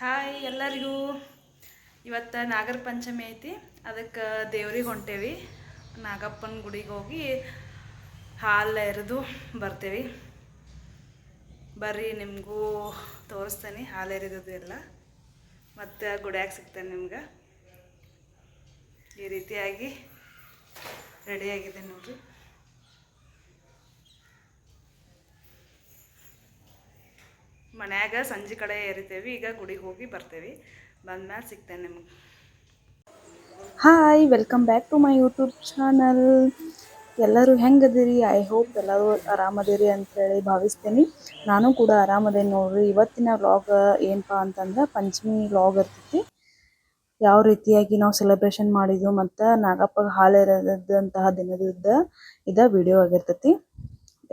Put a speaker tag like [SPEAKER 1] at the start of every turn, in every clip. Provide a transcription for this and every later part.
[SPEAKER 1] Hi ಎಲ್ಲರಿಗೂ. ಇವತ್ತು ನಾಗರ ಪಂಚಮಿ ಐತಿ, ಅದಕ್ಕೆ ದೇವ್ರಿಗೆ ಹೊಂಟೇವಿ. ನಾಗಪ್ಪನ ಗುಡಿಗೆ ಹೋಗಿ ಹಾಲು ಎರೆದು ಬರ್ತೇವಿ. ಬರ್ರಿ, ನಿಮಗೂ ತೋರಿಸ್ತೇನೆ ಹಾಲು ಎರೆದು ಎಲ್ಲ, ಮತ್ತು ಗುಡಿಯಾಗ ಸಿಗ್ತೇನೆ ನಿಮ್ಗೆ. ಈ ರೀತಿಯಾಗಿ ರೆಡಿಯಾಗಿದೆ ನೋಡ್ರಿ. ಮನ್ಯಾಗ ಸಂಜೆ ಕಡೆ ಏರಿತೇವಿ, ಈಗ ಗುಡಿಗೆ ಹೋಗಿ ಬರ್ತೇವಿ. ಬಂದ್ಮೇಲೆ ಸಿಗ್ತೇನೆ ನಿಮ್ಗೆ.
[SPEAKER 2] Hi, welcome back to my YouTube channel. ಎಲ್ಲರೂ ಹೆಂಗದಿರಿ? ಐ ಹೋಪ್ ಎಲ್ಲರೂ ಆರಾಮದಿರಿ ಅಂತೇಳಿ ಭಾವಿಸ್ತೀನಿ. ನಾನು ಕೂಡ ಆರಾಮದೇನಿ ನೋಡ್ರಿ. ಇವತ್ತಿನ ವ್ಲಾಗ್ ಏನಪ್ಪ ಅಂತಂದ್ರೆ ಪಂಚಮಿ ವ್ಲಾಗ್ ಇರ್ತೈತಿ. ಯಾವ ರೀತಿಯಾಗಿ ನಾವು ಸೆಲೆಬ್ರೇಷನ್ ಮಾಡಿದ್ವು ಮತ್ತು ನಾಗಪ್ಪಗೆ ಹಾಲು ಎರೆದಂತಹ ದಿನದ ಇದ ವಿಡಿಯೋ ಆಗಿರ್ತೈತಿ.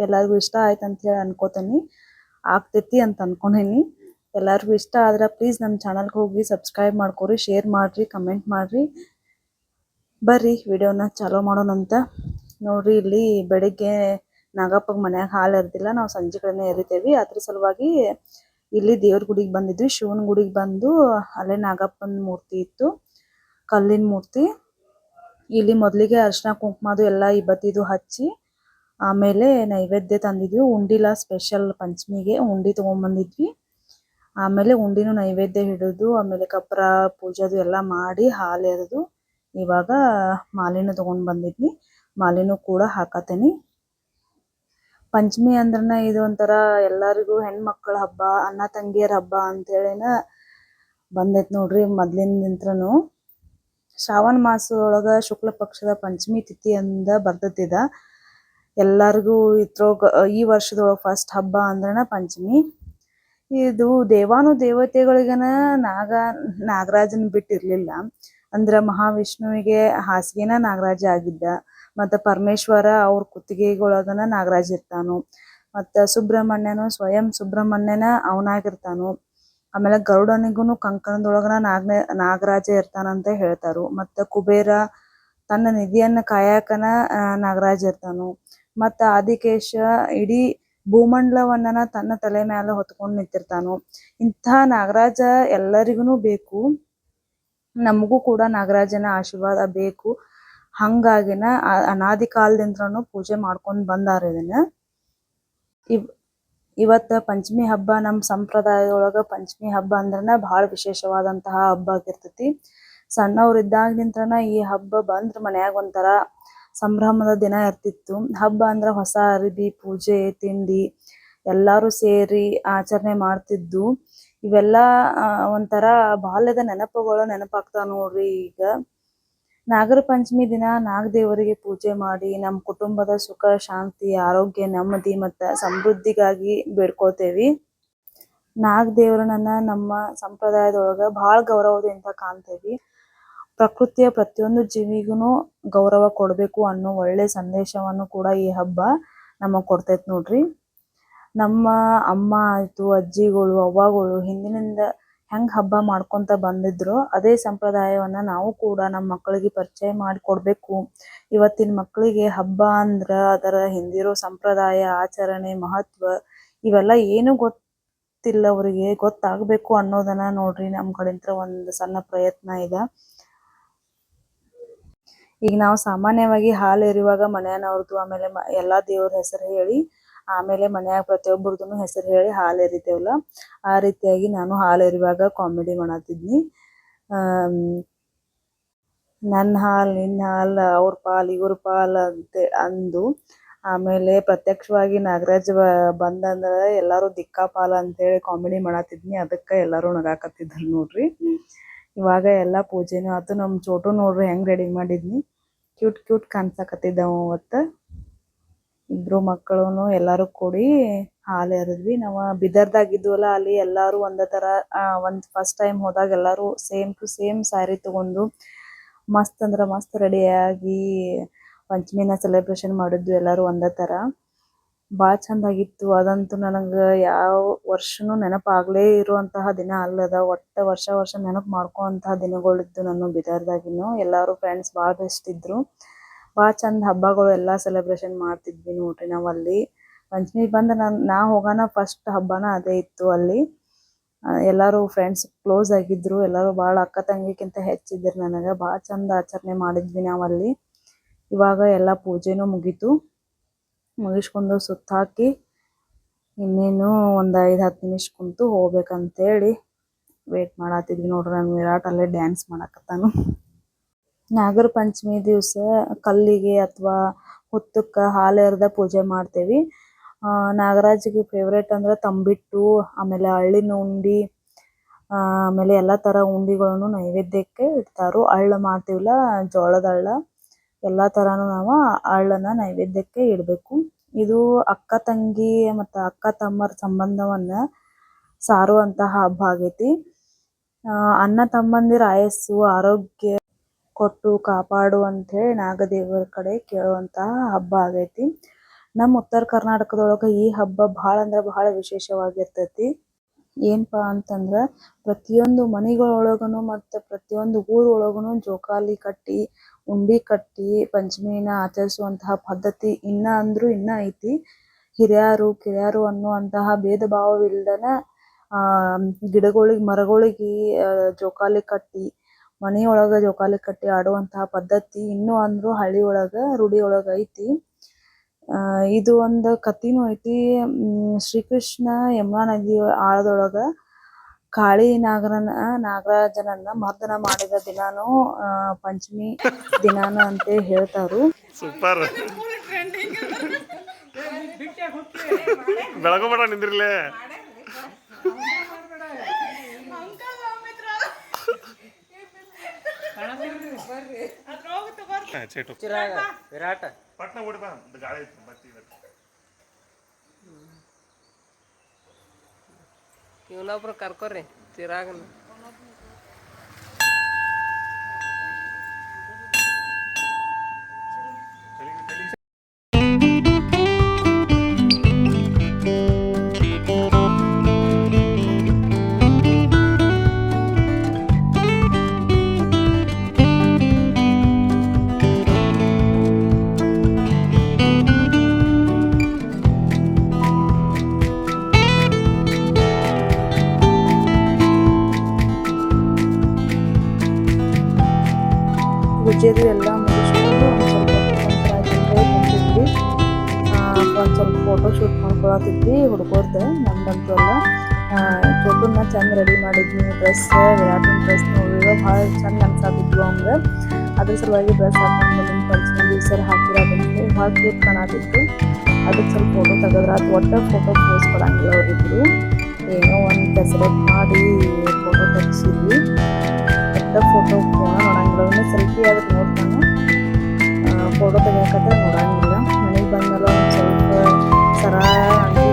[SPEAKER 2] ಎಲ್ಲರಿಗೂ ಇಷ್ಟ ಆಯ್ತು ಅಂತೇಳಿ ಅನ್ಕೋತೀನಿ, ಆಗ್ತೈತಿ ಅಂತ ಅನ್ಕೊಂಡೇನಿ. ಎಲ್ಲರಿಗೂ ಇಷ್ಟ ಆದ್ರೆ ಪ್ಲೀಸ್ ನಮ್ಮ ಚಾನಲ್ಗೆ ಹೋಗಿ ಸಬ್ಸ್ಕ್ರೈಬ್ ಮಾಡ್ಕೊರಿ, ಶೇರ್ ಮಾಡಿರಿ, ಕಮೆಂಟ್ ಮಾಡಿರಿ. ಬರ್ರಿ ವಿಡಿಯೋನ ಚಾಲೂ ಮಾಡೋಣಂತ. ನೋಡ್ರಿ, ಇಲ್ಲಿ ಬೆಳಿಗ್ಗೆ ನಾಗಪ್ಪಗೆ ಮನ್ಯಾಗ ಹಾಲು ಎರೆದಿಲ್ಲ, ನಾವು ಸಂಜೆ ಕಡೆನೇ ಎರಿತೇವಿ. ಅದ್ರ ಸಲುವಾಗಿ ಇಲ್ಲಿ ದೇವ್ರ ಗುಡಿಗೆ ಬಂದಿದ್ವಿ. ಶಿವನ ಗುಡಿಗೆ ಬಂದು ಅಲ್ಲೇ ನಾಗಪ್ಪನ ಮೂರ್ತಿ ಇತ್ತು, ಕಲ್ಲಿನ ಮೂರ್ತಿ. ಇಲ್ಲಿ ಮೊದಲಿಗೆ ಅರಿಶಿನ ಕುಂಕುಮದು ಎಲ್ಲ ಇಬತ್ತಿದು ಹಚ್ಚಿ ಆಮೇಲೆ ನೈವೇದ್ಯ ತಂದಿದ್ವಿ. ಉಂಡಿಲ್ಲ ಸ್ಪೆಷಲ್ ಪಂಚಮಿಗೆ ಉಂಡಿ ತೊಗೊಂಬಂದಿದ್ವಿ. ಆಮೇಲೆ ಉಂಡಿನೂ ನೈವೇದ್ಯ ಹಿಡಿದು ಆಮೇಲೆ ಕಪ್ರ ಪೂಜೆದು ಎಲ್ಲ ಮಾಡಿ ಹಾಲು ಎರೆದು ಇವಾಗ ಮಾಲಿನೂ ತೊಗೊಂಡು ಬಂದಿದ್ವಿ. ಮಾಲಿನೂ ಕೂಡ ಹಾಕತ್ತೇನೆ. ಪಂಚಮಿ ಅಂದ್ರನ ಇದು ಒಂಥರ ಎಲ್ಲರಿಗೂ ಹೆಣ್ಮಕ್ಳ ಹಬ್ಬ, ಅಣ್ಣ ತಂಗಿಯರ ಹಬ್ಬ ಅಂತೇಳಿನ ಬಂದೈತೆ ನೋಡ್ರಿ. ಮೊದ್ಲಿನಿಂತ್ರನು ಶ್ರಾವಣ ಮಾಸದೊಳಗೆ ಶುಕ್ಲ ಪಕ್ಷದ ಪಂಚಮಿ ತಿಥಿ ಅಂದ ಬರ್ತೈತಿದ. ಎಲ್ಲರಿಗೂ ಈ ವರ್ಷದೊಳಗೆ ಫಸ್ಟ್ ಹಬ್ಬ ಅಂದ್ರನ ಪಂಚಮಿ. ಇದು ದೇವಾನು ದೇವತೆಗಳಿಗನ ನಾಗರಾಜನ ಬಿಟ್ಟಿರ್ಲಿಲ್ಲ. ಅಂದ್ರೆ ಮಹಾವಿಷ್ಣುವಿಗೆ ಹಾಸಿಗೆನ ನಾಗರಾಜ ಆಗಿದ್ದ, ಮತ್ತು ಪರಮೇಶ್ವರ ಅವ್ರ ಕುತ್ತಿಗೆಗೊಳಗನ ನಾಗರಾಜ ಇರ್ತಾನು, ಮತ್ತು ಸುಬ್ರಹ್ಮಣ್ಯನು ಸ್ವಯಂ ಸುಬ್ರಹ್ಮಣ್ಯನ ಅವನಾಗಿರ್ತಾನು. ಆಮೇಲೆ ಗರುಡನಿಗೂ ಕಂಕಣದೊಳಗನ ನಾಗರಾಜ ಇರ್ತಾನಂತ ಹೇಳ್ತಾರು. ಮತ್ತು ಕುಬೇರ ತನ್ನ ನಿಧಿಯನ್ನು ಕಾಯಕನ ನಾಗರಾಜ ಇರ್ತಾನು. ಮತ್ತು ಆದಿಕೇಶ ಇಡೀ ಭೂಮಂಡಲವನ್ನ ತನ್ನ ತಲೆ ಮೇಲೆ ಹೊತ್ಕೊಂಡು ನಿಂತಿರ್ತಾನು. ಇಂಥ ನಾಗರಾಜ ಎಲ್ಲರಿಗೂ ಬೇಕು, ನಮಗೂ ಕೂಡ ನಾಗರಾಜನ ಆಶೀರ್ವಾದ ಬೇಕು. ಹಂಗಾಗಿನ ಅನಾದಿ ಕಾಲದಿಂದ್ರೂ ಪೂಜೆ ಮಾಡ್ಕೊಂಡು ಬಂದಾರ ಇದನ್ನ. ಇವತ್ತು ಪಂಚಮಿ ಹಬ್ಬ ನಮ್ಮ ಸಂಪ್ರದಾಯದೊಳಗೆ ಪಂಚಮಿ ಹಬ್ಬ ಅಂದ್ರನ ಭಾಳ ವಿಶೇಷವಾದಂತಹ ಹಬ್ಬ ಆಗಿರ್ತೈತಿ. ಸಣ್ಣವ್ರಿದ್ದಾಗಿನಿಂತ್ರನ ಈ ಹಬ್ಬ ಬಂದ್ರೆ ಮನ್ಯಾಗ ಒಂಥರ ಸಂಭ್ರಮದ ದಿನ ಇರ್ತಿತ್ತು. ಹಬ್ಬ ಅಂದ್ರೆ ಹೊಸ ಅರಿವಿ, ಪೂಜೆ, ತಿಂಡಿ ಎಲ್ಲರೂ ಸೇರಿ ಆಚರಣೆ ಮಾಡ್ತಿದ್ದು. ಇವೆಲ್ಲ ಒಂಥರ ಬಾಲ್ಯದ ನೆನಪುಗಳು ನೆನಪಾಗ್ತಾವ ನೋಡ್ರಿ. ಈಗ ನಾಗರ ಪಂಚಮಿ ದಿನ ನಾಗದೇವರಿಗೆ ಪೂಜೆ ಮಾಡಿ ನಮ್ಮ ಕುಟುಂಬದ ಸುಖ, ಶಾಂತಿ, ಆರೋಗ್ಯ, ನೆಮ್ಮದಿ ಮತ್ತು ಸಮೃದ್ಧಿಗಾಗಿ ಬೇಡ್ಕೋತೇವಿ. ನಾಗದೇವರನ್ನ ನಮ್ಮ ಸಂಪ್ರದಾಯದೊಳಗೆ ಭಾಳ ಗೌರವದಿಂದ ಕಾಣ್ತೇವಿ. ಪ್ರಕೃತಿಯ ಪ್ರತಿಯೊಂದು ಜೀವಿಗೂ ಗೌರವ ಕೊಡಬೇಕು ಅನ್ನೋ ಒಳ್ಳೆ ಸಂದೇಶವನ್ನು ಕೂಡ ಈ ಹಬ್ಬ ನಮಗೆ ಕೊಡ್ತೈತೆ ನೋಡ್ರಿ. ನಮ್ಮ ಅಮ್ಮ ಆಯಿತು, ಅಜ್ಜಿಗಳು, ಅವ್ವಗಳು ಹಿಂದಿನಿಂದ ಹೆಂಗೆ ಹಬ್ಬ ಮಾಡ್ಕೊತ ಬಂದಿದ್ರು ಅದೇ ಸಂಪ್ರದಾಯವನ್ನು ನಾವು ಕೂಡ ನಮ್ಮ ಮಕ್ಕಳಿಗೆ ಪರಿಚಯ ಮಾಡಿಕೊಡ್ಬೇಕು. ಇವತ್ತಿನ ಮಕ್ಕಳಿಗೆ ಹಬ್ಬ ಅಂದ್ರೆ ಅದರ ಹಿಂದಿರೋ ಸಂಪ್ರದಾಯ, ಆಚರಣೆ, ಮಹತ್ವ ಇವೆಲ್ಲ ಏನು ಗೊತ್ತಿಲ್ಲ. ಅವರಿಗೆ ಗೊತ್ತಾಗಬೇಕು ಅನ್ನೋದನ್ನ ನೋಡ್ರಿ ನಮ್ಮ ಕಡೆಯಿಂದ ಒಂದು ಸಣ್ಣ ಪ್ರಯತ್ನ ಈಗ ನಾವು ಸಾಮಾನ್ಯವಾಗಿ ಹಾಲು ಎರೆಯುವಾಗ ಮನೆಯವ್ರದ್ದು ಆಮೇಲೆ ಎಲ್ಲ ದೇವ್ರ ಹೆಸರು ಹೇಳಿ ಆಮೇಲೆ ಮನ್ಯಾಗ ಪ್ರತಿಯೊಬ್ಬರದ್ದು ಹೆಸರು ಹೇಳಿ ಹಾಲು ಎರಿತೇವಲ್ಲ, ಆ ರೀತಿಯಾಗಿ ನಾನು ಹಾಲು ಎರೆಯುವಾಗ ಕಾಮಿಡಿ ಮಾಡತ್ತಿದ್ನಿ. ನನ್ನ ಹಾಲು, ನಿನ್ನ ಹಾಲು, ಅವ್ರ ಪಾಲು, ಇವ್ರ ಪಾಲು ಅಂತ ಅಂದು ಆಮೇಲೆ ಪ್ರತ್ಯಕ್ಷವಾಗಿ ನಾಗರಾಜ ಬಂದಂದ್ರೆ ಎಲ್ಲರೂ ದಿಕ್ಕಾಪಾಲ ಅಂತೇಳಿ ಕಾಮಿಡಿ ಮಾಡತ್ತಿದ್ನಿ. ಅದಕ್ಕೆ ಎಲ್ಲರೂ ನಗಾಕತ್ತಿದ್ರು ನೋಡ್ರಿ. ಇವಾಗ ಎಲ್ಲ ಪೂಜೆನೂ ಆಯ್ತು. ನಮ್ಮ ಚೋಟು ನೋಡ್ರಿ ಹೆಂಗೆ ರೆಡಿ ಮಾಡಿದ್ನಿ, ಕ್ಯೂಟ್ ಕಾಣ್ಸಕತ್ತಿದ್ದವು. ಅವತ್ತು ಇಬ್ರು ಮಕ್ಕಳು ಎಲ್ಲರೂ ಕೂಡಿ ಹಾಲು ಎರೆದ್ವಿ. ನಾವು ಬಿದರ್ದಾಗಿದ್ವಲ್ಲ, ಅಲ್ಲಿ ಎಲ್ಲರೂ ಒಂದೇ ಥರ ಒಂದು ಫಸ್ಟ್ ಟೈಮ್ ಹೋದಾಗ ಎಲ್ಲರೂ ಸೇಮ್ ಟು ಸೇಮ್ ಸ್ಯಾರಿ ತೊಗೊಂಡು ಮಸ್ತ್ ಅಂದ್ರೆ ಮಸ್ತ್ ರೆಡಿಯಾಗಿ ಪಂಚಮಿನ ಸೆಲೆಬ್ರೇಷನ್ ಮಾಡಿದ್ವಿ ಎಲ್ಲರೂ ಒಂದೇ ಥರ. ಭಾಳ ಚೆಂದಾಗಿತ್ತು. ಅದಂತೂ ನನಗೆ ಯಾವ ವರ್ಷನೂ ನೆನಪಾಗಲೇ ಇರುವಂತಹ ದಿನ ಅಲ್ಲದ. ಒಟ್ಟು ವರ್ಷ ನೆನಪು ಮಾಡ್ಕೊಳ್ಳೋಂತಹ ದಿನಗಳಿದ್ದು ನಾನು ಬಿದರ್ದಾಗಿನೂ. ಎಲ್ಲರೂ ಫ್ರೆಂಡ್ಸ್ ಭಾಳ ಬೆಸ್ಟ್ ಇದ್ದರು. ಭಾಳ ಚಂದ ಹಬ್ಬಗಳು ಎಲ್ಲ ಸೆಲೆಬ್ರೇಷನ್ ಮಾಡ್ತಿದ್ವಿ ನೋಡ್ರಿ ನಾವು ಅಲ್ಲಿ. ಪಂಚಮಿ ಬಂದು ನಾ ಹೋಗೋಣ ಫಸ್ಟ್ ಹಬ್ಬನ ಅದೇ ಇತ್ತು ಅಲ್ಲಿ. ಎಲ್ಲರೂ ಫ್ರೆಂಡ್ಸ್ ಕ್ಲೋಸ್ ಆಗಿದ್ರು, ಎಲ್ಲರೂ ಭಾಳ ಅಕ್ಕ ತಂಗಿಕ್ಕಿಂತ ಹೆಚ್ಚಿದ್ರು ನನಗೆ. ಭಾಳ ಚಂದ ಆಚರಣೆ ಮಾಡಿದ್ವಿ ನಾವಲ್ಲಿ. ಇವಾಗ ಎಲ್ಲ ಪೂಜೆನೂ ಮುಗೀತು. ಮುಗಿಸ್ಕೊಂಡು ಸುತ್ತ ಹಾಕಿ ಇನ್ನೇನು ಒಂದು 5-10 ನಿಮಿಷ ಕುಂತು ಹೋಗ್ಬೇಕಂತೇಳಿ ವೇಟ್ ಮಾಡತ್ತಿದ್ವಿ ನೋಡ್ರಿ. ನಾನು ವಿರಾಟ್ ಅಲ್ಲೇ ಡ್ಯಾನ್ಸ್ ಮಾಡಕತ್ತಾನು. ನಾಗರ ಪಂಚಮಿ ದಿವಸ ಕಲ್ಲಿಗೆ ಅಥವಾ ಹುತ್ತಕ್ಕೆ ಹಾಲು ಎರೆದ ಪೂಜೆ ಮಾಡ್ತೇವೆ. ನಾಗರಾಜಿಗೆ ಫೇವ್ರೇಟ್ ಅಂದ್ರೆ ತಂಬಿಟ್ಟು, ಆಮೇಲೆ ಅಳ್ಳಿನ ಉಂಡೆ, ಆಮೇಲೆ ಎಲ್ಲ ಥರ ಉಂಡೆಗಳನ್ನು ನೈವೇದ್ಯಕ್ಕೆ ಇಡ್ತಾರೋ. ಅಳ್ಳು ಮಾಡ್ತೀವಲ್ಲ, ಜೋಳದ ಅಳ್ಳು, ಎಲ್ಲ ಥರನೂ ನಾವು ಅಳ್ಳನ್ನು ನೈವೇದ್ಯಕ್ಕೆ ಇಡಬೇಕು. ಇದು ಅಕ್ಕ ತಂಗಿ ಮತ್ತು ಅಕ್ಕ ತಮ್ಮರ ಸಂಬಂಧವನ್ನು ಸಾರುವಂತಹ ಹಬ್ಬ ಆಗೈತಿ. ಅಣ್ಣ ತಮ್ಮಂದಿರ ಆಯಸ್ಸು ಆರೋಗ್ಯ ಕೊಟ್ಟು ಕಾಪಾಡು ಅಂಥೇಳಿ ನಾಗದೇವರ ಕಡೆ ಕೇಳುವಂತಹ ಹಬ್ಬ ಆಗೈತಿ. ನಮ್ಮ ಉತ್ತರ ಕರ್ನಾಟಕದೊಳಗೆ ಈ ಹಬ್ಬ ಭಾಳ ಅಂದ್ರೆ ಭಾಳ ವಿಶೇಷವಾಗಿರ್ತೈತಿ. ಏನಪ್ಪಾ ಅಂತಂದ್ರೆ ಪ್ರತಿಯೊಂದು ಮನೆಗಳೊಳಗೂ ಮತ್ತು ಪ್ರತಿಯೊಂದು ಊರೊಳಗೂ ಜೋಕಾಲಿ ಕಟ್ಟಿ ಉಂಡೆ ಕಟ್ಟಿ ಪಂಚಮಿನ ಆಚರಿಸುವಂತಹ ಪದ್ಧತಿ ಇನ್ನೂ ಐತಿ. ಹಿರಿಯರು ಕಿರಿಯರು ಅನ್ನುವಂತಹ ಭೇದ ಭಾವವಿಲ್ಲದನ ಗಿಡಗಳಿಗೆ ಮರಗಳಿಗೆ ಜೋಕಾಲಿ ಕಟ್ಟಿ ಮನೆಯೊಳಗೆ ಜೋಕಾಲಿ ಕಟ್ಟಿ ಆಡುವಂತಹ ಪದ್ಧತಿ ಇನ್ನೂ ಹಳ್ಳಿ ಒಳಗೆ ರೂಢಿ ಒಳಗೆ ಐತಿ. ಇದು ಒಂದು ಕಥೆನೂ ಐತಿ. ಶ್ರೀಕೃಷ್ಣ ಯಮುನಾ ನದಿ ಆಳದೊಳಗೆ ಕಾಳಿ ನಾಗರಾಜನನ್ನ ಮರ್ದನ ಮಾಡಿದ ದಿನಾನು ಪಂಚಮಿ ದಿನಾನ ಅಂತ ಹೇಳ್ತಾರು.
[SPEAKER 3] ಸೂಪರ್ ಬೆಳಗೋಬೇಡ ನಿಂದಿರ್ಲೆ.
[SPEAKER 4] ವಿರಾಟ
[SPEAKER 3] ಪಟ್ನ ಓಡಿ ಬಾ, ಗಾಳಿ ಬತ್ತಿ
[SPEAKER 4] ಇವನೊಬ್ರು ಕರ್ಕೋರಿ ಚಿರಾಗನ.
[SPEAKER 2] ಪೂಜೆದು ಎಲ್ಲ ಮುಗಿಸ್ಕೊಂಡು ಒಂದು ಸ್ವಲ್ಪ ಫೋಟೋ ಶೂಟ್ ಮಾಡ್ಕೊಳತಿದ್ವಿ ಹುಡುಗರ್ದು. ನಮ್ದಂತೂ ಅಲ್ಲ. ಚೋಟನ್ನ ಚಂದ ರೆಡಿ ಮಾಡಿದ್ವಿ. ಡ್ರೆಸ್ ವಿರಾಟನ ಡ್ರೆಸ್ ನೋಡಿದ್ರೆ ಭಾಳ ಚಂದ ಅನ್ಸಾತಿದ್ವು ಅವಂಗೆ. ಅದ್ರ ಸಲುವಾಗಿ ಡ್ರೆಸ್ ಹಾಕೊಂಡು ಪಂಚಮಿ ದಿವಸ ಹಾಕಿರೋದಂತೆ ಭಾಳ ಕ್ಯೂಟ್ ಕಾಣತಿತ್ತು. ಅದಕ್ಕೆ ಸ್ವಲ್ಪ ಫೋಟೋ ತೆಗೆದ್ರೆ ಅದು ಒಟ್ಟು ಫೋಟೋ ಪೋಸ್ ಕೊಡಂಗಿಲ್ಲ ಅವರಿಬ್ರು. ಏನೋ ಒಂದು ಕೆಸರತ್ತು ಮಾಡಿ ಫೋಟೋ ತೆಗಿಸಿದ್ವಿ. ಫೋಟೋ ಫೋನ ನೋಡಂಗಿಲ್ಲ. ಸೆಲ್ಫಿ ಆದ್ರೆ ನೋಡ್ತಾನೆ, ಫೋಟೋ ತೆಗಿಯಕತ್ರೆ ನೋಡಂಗಿಲ್ಲ. ಮನೆಗೆ ಬಂದಲ್ಲ ಒಂದು ಸ್ವಲ್ಪ ಸರ ಹಾಕಿ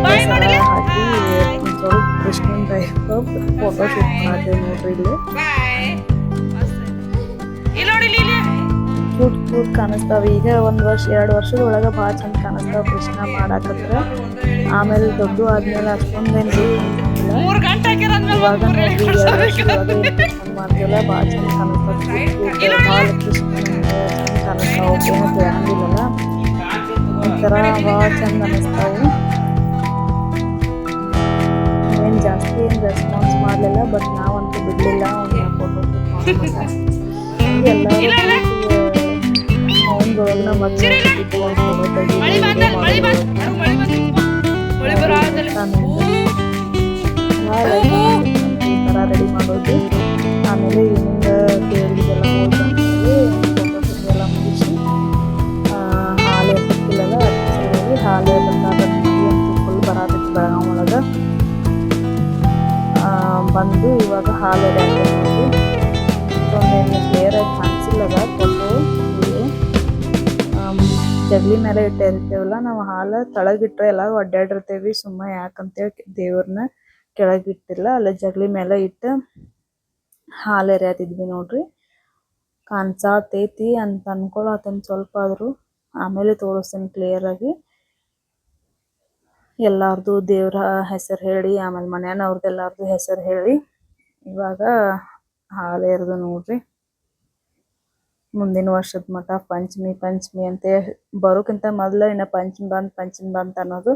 [SPEAKER 2] ಒಂದು ಸ್ವಲ್ಪ ಕೃಷ್ಣನ ಟೈಪ್ ಫೋಟೋ ಶೂಟ್ ಮಾಡ್ತೇವೆ ನೋಡ್ರಿ. ಇಲ್ಲಿ ಕ್ಯೂಟ್ ಕಾಣಿಸ್ತಾವ. ಈಗ 1 ವರ್ಷ 2 ವರ್ಷದೊಳಗೆ ಭಾಳ ಚಂದ ಕಾಣಿಸ್ತಾವ ಕೃಷ್ಣ ಮಾಡಾಕತ್ರ. ಆಮೇಲೆ ದೊಡ್ಡ ಆದ್ಮೇಲೆ ಅಷ್ಟೊಂದೇನು ಇವಾಗ ನೋಡ್ರಿ 2 ವರ್ಷದೊಳಗೆ ಕೃಷ್ಣ ಮಾಡ್ತೀವಲ್ಲ ಭಾಳ ಚಂದ ಕಾಣಿಸ್ತಾವ. ಭಾಳ ಕೃಷ್ಣ ಚಂದ ಕಾಣಿಸ್ತಾವ. ಏನೋ ಕೇಳಂಗಿಲ್ಲಲ್ಲ, ಒಂಥರ ಭಾಳ ಚಂದ ಅನಿಸ್ತಾವು. ಏನು ಜಾಸ್ತಿ ಏನು ರೆಸ್ಪಾನ್ಸ್ ಮಾಡಲಿಲ್ಲ, ಬಟ್ ನಾವಂತೂ ಬಿಡಲಿಲ್ಲ. ಒಂದು ಫೋಟೋ ಶೂಟ್ ಮಾಡ್ಕೊಂಡು ಎಲ್ಲರೂ ಫೋನ್ದೊಳಗೆ ಮತ್ತೆ ಇಟ್ಕೊಂಡು ಫೋಟೋ ಥರ ರೆಡಿ ಮಾಡೋದು. ಆಮೇಲೆ ಈವ್ನಿಂಗ್ ದೇವರಿಗೆಲ್ಲ ಹೋಗಿ ಫೋಟೋ ಶೂಟ್ ಎಲ್ಲ ಮುಗಿಸಿ ಹಾಲು ಎತ್ತಿಕ್ಕಿಲ್ಲಲ್ಲ, ಅದ್ರ ಸಲುವಾಗಿ ಹಾಲು ಅಂತೂ ಫುಲ್ ಬರಾತಿತ್ತು ಬೆಳಗಾವಿ ಒಳಗೆ. ಬಂದು ಇವಾಗ ಹಾಲು ಎರೆಯಾಕೈತಿ. ಇಷ್ಟೊಂದೇನು ಕ್ಲಿಯರಾಗಿ ಕಾಣಿಸಿಲ್ಲದ ಫೋಟೋ. ಇಲ್ಲಿ ಜಗಲಿ ಮೇಲೆ ಇಟ್ಟಿರ್ತೇವಲ್ಲ ನಾವು, ಹಾಲು ತಳಗಿಟ್ರೆ ಎಲ್ಲ ಅಡ್ಡಾಡಿರ್ತೇವಿ. ಸುಮ್ಮನೆ ಯಾಕಂತೇಳಿ ದೇವ್ರನ್ನ ಕೆಳಗಿಟ್ಟಿಲ್ಲ, ಅಲ್ಲೇ ಜಗಲಿ ಮೇಲೆ ಇಟ್ಟು ಹಾಲು ಎರೆಯಾತಿದ್ವಿ ನೋಡ್ರಿ. ಕಾಣಿಸಾತೈತಿ ಅಂತ ಅನ್ಕೊಳತೇನೆ ಸ್ವಲ್ಪ ಆದರೂ. ಆಮೇಲೆ ತೋರಿಸ್ತೇನೆ ಕ್ಲಿಯರಾಗಿ. ಎಲ್ಲಾರ್ದು ದೇವ್ರ ಹೆಸರು ಹೇಳಿ, ಆಮೇಲೆ ಮನೆಯವ್ರದ್ದು ಎಲ್ಲಾರ್ದು ಹೆಸರು ಹೇಳಿ ಇವಾಗ ಹಾಲು ಎರೆದು ನೋಡ್ರಿ. ಮುಂದಿನ ವರ್ಷದ ಮಟ್ಟ ಪಂಚಮಿ ಅಂತ ಬರೋಕ್ಕಿಂತ ಮೊದಲು ಇನ್ನು ಪಂಚಮಿ ಬಂತು ಅನ್ನೋದು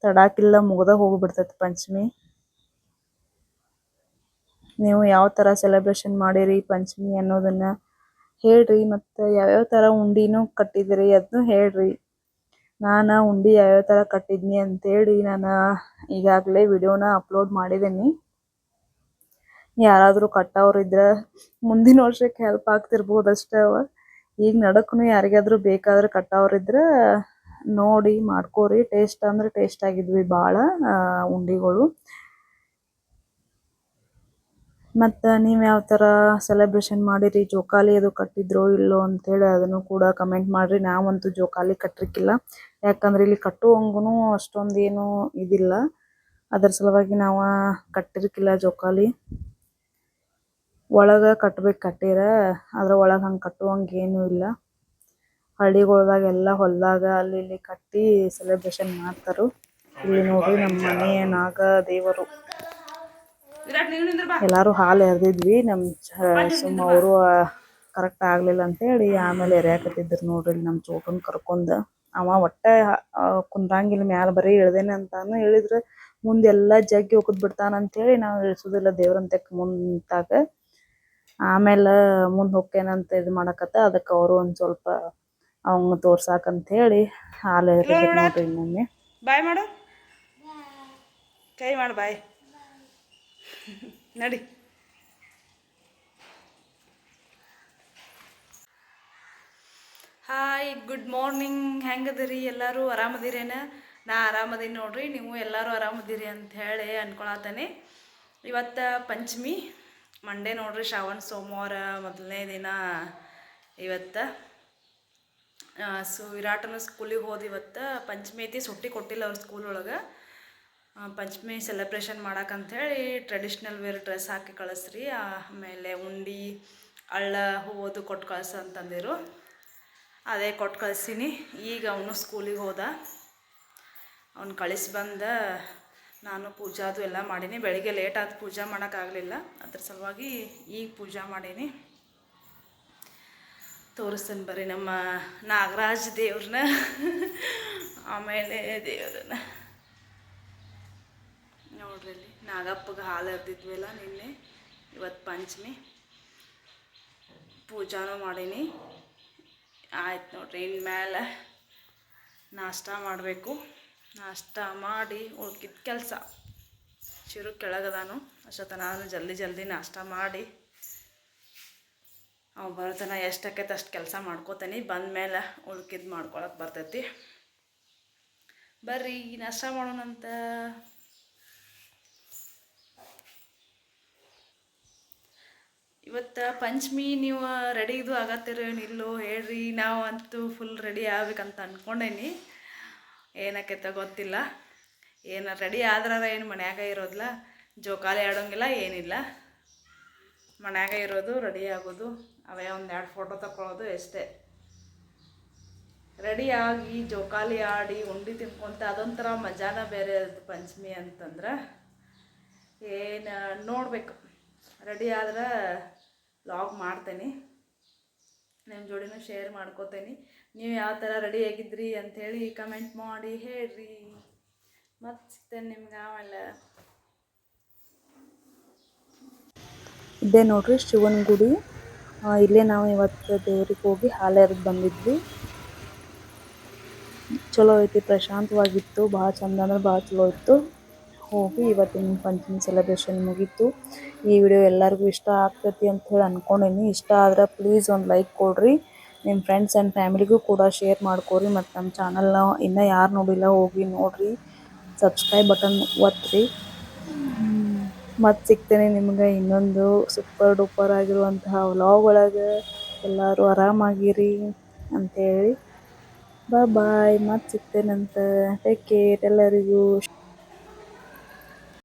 [SPEAKER 2] ತಡಾಕಿಲ್ಲ, ಮುಗ್ದ ಹೋಗ್ಬಿಡ್ತೈತಿ ಪಂಚಮಿ. ನೀವು ಯಾವ ಥರ ಸೆಲೆಬ್ರೇಷನ್ ಮಾಡಿರಿ ಪಂಚಮಿ ಅನ್ನೋದನ್ನು ಹೇಳ್ರಿ. ಮತ್ತು ಯಾವ್ಯಾವ ಥರ ಉಂಡಿನೂ ಕಟ್ಟಿದಿರಿ ಅದನ್ನು ಹೇಳ್ರಿ. ನಾನು ಉಂಡೆ ಯಾವ್ಯಾವ ಥರ ಕಟ್ಟಿದ್ನಿ ಅಂತೇಳಿ ನಾನು ಈಗಾಗಲೇ ವಿಡಿಯೋನ ಅಪ್ಲೋಡ್ ಮಾಡಿದ್ದೀನಿ. ಯಾರಾದರೂ ಕಟ್ಟೋರಿದ್ರೆ ಮುಂದಿನ ವರ್ಷಕ್ಕೆ ಹೆಲ್ಪ್ ಆಗ್ತಿರ್ಬೋದು ಅಷ್ಟೇ. ಈಗ ನಡಕ್ಕೂ ಯಾರಿಗಾದ್ರೂ ಬೇಕಾದ್ರೆ ಕಟ್ಟೋರಿದ್ರೆ ನೋಡಿ ಮಾಡ್ಕೋರಿ. ಟೇಸ್ಟ್ ಅಂದ್ರೆ ಟೇಸ್ಟ್ ಆಗಿದ್ವಿ ಭಾಳ ಉಂಡೆಗಳು. ಮತ್ತು ನೀವು ಯಾವ ಥರ ಸೆಲೆಬ್ರೇಷನ್ ಮಾಡಿರಿ, ಜೋಕಾಲಿ ಅದು ಕಟ್ಟಿದ್ರೋ ಇಲ್ಲೋ ಅಂತೇಳಿ ಅದನ್ನು ಕೂಡ ಕಮೆಂಟ್ ಮಾಡಿರಿ. ನಾವಂತೂ ಜೋಕಾಲಿ ಕಟ್ಟಿರ್ಕಿಲ್ಲ, ಯಾಕಂದ್ರೆ ಇಲ್ಲಿ ಕಟ್ಟುವಂಗೂ ಅಷ್ಟೊಂದು ಏನೂ ಇದಿಲ್ಲ. ಅದ್ರ ಸಲುವಾಗಿ ನಾವು ಕಟ್ಟಿರ್ಕಿಲ್ಲ ಜೋಕಾಲಿ. ಒಳಗೆ ಕಟ್ಟಿರ ಅದ್ರ ಒಳಗೆ ಹಂಗೆ ಕಟ್ಟುವಂಗೆ ಏನೂ ಇಲ್ಲ. ಹಳ್ಳಿಗಳ್ದಾಗ ಎಲ್ಲ ಹೊಲದಾಗ ಅಲ್ಲಿ ಇಲ್ಲಿ ಕಟ್ಟಿ ಸೆಲೆಬ್ರೇಷನ್ ಮಾಡ್ತಾರೆ. ಇಲ್ಲಿ ನೋಡ್ರಿ ನಮ್ಮ ಮನೆಯ ನಾಗ ದೇವರು. ಎಲ್ಲರೂ ಹಾಲು ಎರೆದಿದ್ವಿ. ಸುಮ್ಮ ಅವರು ಕರೆಕ್ಟ್ ಆಗಲಿಲ್ಲ ಅಂತೇಳಿ ಆಮೇಲೆ ಎರೆಯಾಕತ್ತಿದ್ರು ನೋಡ್ರಿ. ನಮ್ಮ ಚೋಟನ್ ಕರ್ಕೊಂಡು ಅವ ಒಟ್ಟೆ ಕುಂದ್ರಂಗಿಲ್ಲ ಮ್ಯಾಲೆ, ಬರೀ ಇಳ್ದೇನೆ ಅಂತಾನು ಹೇಳಿದ್ರೆ ಮುಂದೆಲ್ಲ ಜಗ್ಗಿ ಹೋಗದ್ ಬಿಡ್ತಾನಂತೇಳಿ ನಾವು ಇಳಿಸೋದಿಲ್ಲ ದೇವ್ರಂತಕ್ಕೆ ಮುಂತಾಗ. ಆಮೇಲೆ ಮುಂದೆ ಹೋಗ್ತೇನಂತ ಇದು ಮಾಡಕತ್ತ, ಅದಕ್ಕೆ ಅವರು ಒಂದು ಸ್ವಲ್ಪ ಅವಂಗ ತೋರ್ಸಾಕಂತೇಳಿ ಹಾಲು ಎರೆದಿದ್ರು ನೋಡ್ರಿ. ಇನ್ನೊಮ್ಮೆ
[SPEAKER 1] ಬಾಯ್ ಮಾಡು, ಕೈ ಮಾಡು ಬಾಯ್. ನಡಿ. Hi, good morning. ಹೆಂಗದಿರಿ ಎಲ್ಲರೂ? ಆರಾಮದಿರೇನ? ನಾ ಆರಾಮದೀನಿ ನೋಡ್ರಿ. ನೀವು ಎಲ್ಲರೂ ಆರಾಮದಿರಿ ಅಂತ ಹೇಳಿ ಅನ್ಕೊಳತಾನೆ. ಇವತ್ತು ಪಂಚಮಿ ಮಂಡೇ ನೋಡ್ರಿ, ಶ್ರಾವಣ ಸೋಮವಾರ ಮೊದಲನೇ ದಿನ ಇವತ್ತು. ವಿರಾಟನ ಸ್ಕೂಲಿಗೆ ಹೋದ. ಇವತ್ತು ಪಂಚಮಿ ಐತಿ, ಸುಟ್ಟಿ ಕೊಟ್ಟಿಲ್ಲ ಅವ್ರ ಸ್ಕೂಲ್ ಒಳಗೆ. ಪಂಚಮಿ ಸೆಲೆಬ್ರೇಷನ್ ಮಾಡಕ್ಕಂಥೇಳಿ ಟ್ರೆಡಿಷ್ನಲ್ ವೇರ್ ಡ್ರೆಸ್ ಹಾಕಿ ಕಳಿಸ್ರಿ. ಆಮೇಲೆ ಉಂಡೆ ಅಳ್ಳ ಹೂವದು ಕೊಟ್ಟು ಕಳ್ಸ ಅಂತಂದಿರು. ಅದೇ ಕೊಟ್ಟು ಕಳಿಸೀನಿ. ಈಗ ಅವನು ಸ್ಕೂಲಿಗೆ ಹೋದ. ಅವ್ನು ಕಳಿಸಿ ಬಂದ ನಾನು ಪೂಜಾದು ಎಲ್ಲ ಮಾಡೀನಿ. ಬೆಳಿಗ್ಗೆ ಲೇಟ್ ಆದ, ಪೂಜೆ ಮಾಡೋಕ್ಕಾಗಲಿಲ್ಲ. ಅದ್ರ ಸಲುವಾಗಿ ಈಗ ಪೂಜೆ ಮಾಡೀನಿ. ತೋರಿಸ್ತೇನೆ ಬರ್ರಿ ನಮ್ಮ ನಾಗರಾಜ ದೇವ್ರನ್ನ, ಆಮೇಲೆ ದೇವ್ರನ್ನ ನೋಡ್ರಿ. ಅಲ್ಲಿ ನಾಗಪ್ಪಗೆ ಹಾಲು ಎರೆದಿದ್ವಲ್ಲ ನಿನ್ನೆ. ಇವತ್ತು ಪಂಚಮಿ, ಪೂಜಾನೂ ಮಾಡೀನಿ. ಆಯ್ತು ನೋಡ್ರಿ. ಇನ್ಮೇಲೆ ನಾಷ್ಟ ಮಾಡಬೇಕು. ನಾಷ್ಟ ಮಾಡಿ ಉಳ್ಕಿದ ಕೆಲಸ ಚಿರು ಕೆಳಗದಾನು. ಅಷ್ಟೊತ್ತ ನಾನು ಜಲ್ದಿ ನಾಷ್ಟ ಮಾಡಿ ಅವು ಬರೋತನ ಎಷ್ಟಾಕೈತೆ ಅಷ್ಟು ಕೆಲಸ ಮಾಡ್ಕೋತೀನಿ. ಬಂದಮೇಲೆ ಉಳ್ಕಿದ್ದು ಮಾಡ್ಕೊಳಕ್ಕೆ ಬರ್ತೈತಿ. ಬರ್ರಿ ನಾಷ್ಟ ಮಾಡೋಣಂತ. ಇವತ್ತು ಪಂಚಮಿ ನೀವು ರೆಡಿ ಇದು ಆಗತ್ತಿರೇನಿಲ್ಲೋ ಹೇಳ್ರಿ. ನಾವು ಅಂತೂ ಫುಲ್ ರೆಡಿ ಆಗ್ಬೇಕಂತ ಅಂದ್ಕೊಂಡೇನಿ. ಏನಕ್ಕೈತೆ ಗೊತ್ತಿಲ್ಲ. ಏನು ರೆಡಿ ಆದ್ರೆ ಏನು ಮನ್ಯಾಗ ಇರೋದಿಲ್ಲ, ಜೋಕಾಲಿ ಆಡೋಂಗಿಲ್ಲ, ಏನಿಲ್ಲ. ಮನ್ಯಾಗ ಇರೋದು, ರೆಡಿ ಆಗೋದು, ಅವೇ ಒಂದೆರಡು ಫೋಟೋ ತಗೊಳ್ಳೋದು ಅಷ್ಟೇ. ರೆಡಿ ಆಗಿ ಜೋಕಾಲಿ ಆಡಿ ಉಂಡೆ ತಿನ್ಕೊಂತ ಅದೊಂಥರ ಮಜಾನ ಬೇರೆ ಅದು ಪಂಚಮಿ ಅಂತಂದ್ರೆ. ಏನು ನೋಡಬೇಕು. ರೆಡಿ ಆದ್ರೆ ವ್ಲಾಗ್ ಮಾಡ್ತೇನೆ, ನಿಮ್ಮ ಜೋಡಿನೂ ಶೇರ್ ಮಾಡ್ಕೋತೇನೆ. ನೀವು ಯಾವ ಥರ ರೆಡಿ ಆಗಿದ್ರಿ ಅಂಥೇಳಿ ಕಮೆಂಟ್ ಮಾಡಿ ಹೇಳ್ರಿ. ಮತ್ತು ಸಿಗ್ತೇನೆ ನಿಮ್ಗೆ ಆಮೇಲೆ.
[SPEAKER 2] ಇದೇ ನೋಡ್ರಿ ಶಿವನ ಗುಡಿ. ಇಲ್ಲೇ ನಾವು ಇವತ್ತು ದೇವ್ರಿಗೆ ಹೋಗಿ ಹಾಲು ಎರೆದು ಬಂದಿದ್ವಿ. ಚಲೋ ಐತಿ, ಪ್ರಶಾಂತವಾಗಿತ್ತು. ಭಾಳ ಚಂದ ಅಂದ್ರೆ ಭಾಳ ಚಲೋ ಇತ್ತು. ಹೋಗಿ ಇವತ್ತಿನ ಪಂಚಮಿ ಸೆಲೆಬ್ರೇಷನ್ ಮುಗೀತು. ಈ ವಿಡಿಯೋ ಎಲ್ಲರಿಗೂ ಇಷ್ಟ ಆಗ್ತೈತಿ ಅಂತ ಹೇಳಿ ಅಂದ್ಕೊಂಡೀನಿ. ಇಷ್ಟ ಆದ್ರೆ ಪ್ಲೀಸ್ ಒಂದು ಲೈಕ್ ಕೊಡ್ರಿ. ನಿಮ್ಮ ಫ್ರೆಂಡ್ಸ್ ಆ್ಯಂಡ್ ಫ್ಯಾಮಿಲಿಗೂ ಕೂಡ ಶೇರ್ ಮಾಡ್ಕೊರಿ. ಮತ್ತು ನಮ್ಮ ಚಾನಲ್ನ ಇನ್ನೂ ಯಾರು ನೋಡಿಲ್ಲ ಹೋಗಿ ನೋಡಿರಿ, ಸಬ್ಸ್ಕ್ರೈಬ್ ಬಟನ್ ಒತ್ತಿರಿ. ಮತ್ತು ಸಿಗ್ತೇನೆ ನಿಮ್ಗೆ ಇನ್ನೊಂದು ಸೂಪರ್ ಡೂಪರ್ ಆಗಿರುವಂತಹ ವ್ಲಾಗ್ ಒಳಗೆ. ಎಲ್ಲರೂ ಆರಾಮಾಗಿರಿ ಅಂಥೇಳಿ ಬಾಯ್. ಮತ್ತು ಸಿಗ್ತೇನಂತ. ಟೇಕ್ ಕೇರ್ ಎಲ್ಲರಿಗೂ.